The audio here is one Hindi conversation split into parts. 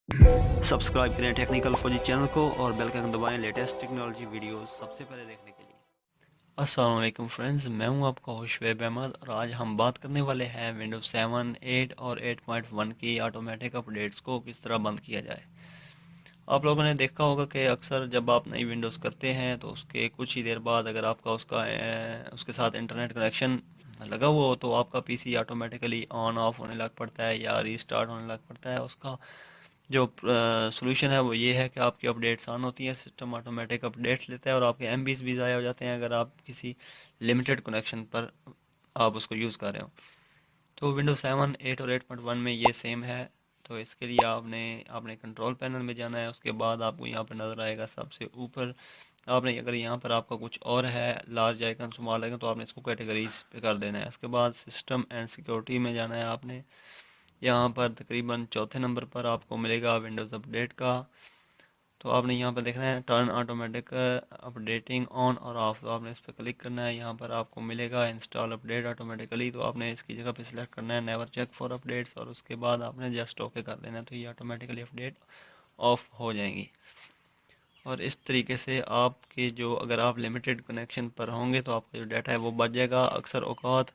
सब्सक्राइब करें टेक्निकल फौजी चैनल को और बेल का आइकन दबाएं लेटेस्ट टेक्नोलॉजी वीडियोस सबसे पहले देखने के लिए। अस्सलाम वालेकुम फ्रेंड्स, मैं हूं आपका होस्ट शुएब अहमद और आज हम बात करने वाले हैं विंडोज 7, 8 और 8.1 की ऑटोमेटिक अपडेट्स को किस तरह बंद किया जाए। आप लोगों ने देखा होगा कि अक्सर जब आप नई विंडोज़ करते हैं तो उसके कुछ ही देर बाद अगर आपका उसके साथ इंटरनेट कनेक्शन लगा हुआ हो तो आपका पीसी ऑटोमेटिकली ऑन ऑफ होने लग पड़ता है या रीस्टार्ट होने लग पड़ता है। उसका जो सोल्यूशन है वो ये है कि आपकी अपडेट्स ऑन होती हैं, सिस्टम ऑटोमेटिक अपडेट्स लेता है और आपके एमबीज भी ज़ाया हो जाते हैं अगर आप किसी लिमिटेड कनेक्शन पर आप उसको यूज़ कर रहे हो। तो विंडोज 7, 8 और 8.1 में ये सेम है। तो इसके लिए आपने आपने कंट्रोल पैनल में जाना है। उसके बाद आपको यहाँ पर नज़र आएगा सबसे ऊपर। आपने अगर यहाँ पर आपका कुछ और है, लार्ज आइकन, स्मॉल आइकन, तो आपने इसको कैटेगरीज पे कर देना है। उसके बाद सिस्टम एंड सिक्योरिटी में जाना है आपने। यहाँ पर तकरीबन चौथे नंबर पर आपको मिलेगा विंडोज़ अपडेट का। तो आपने यहाँ पर देखना है टर्न ऑटोमेटिक अपडेटिंग ऑन और ऑफ, तो आपने इस पर क्लिक करना है। यहाँ पर आपको मिलेगा इंस्टॉल अपडेट ऑटोमेटिकली, तो आपने इसकी जगह पे सिलेक्ट करना है नेवर चेक फॉर अपडेट्स और उसके बाद आपने जस्ट ओके कर देना है। तो ये ऑटोमेटिकली अपडेट ऑफ हो जाएंगी। और इस तरीके से आपके जो अगर आप लिमिटेड कनेक्शन पर होंगे तो आपका जो डाटा है वो बच जाएगा। अक्सर औकात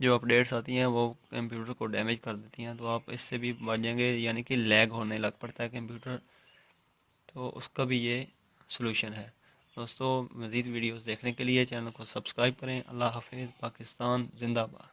जो अपडेट्स आती हैं वो कंप्यूटर को डैमेज कर देती हैं, तो आप इससे भी बच जाएंगे, यानी कि लैग होने लग पड़ता है कंप्यूटर। तो उसका भी ये सलूशन है। दोस्तों, मज़ीद वीडियोस देखने के लिए चैनल को सब्सक्राइब करें। अल्लाह हाफिज़। पाकिस्तान जिंदाबाद।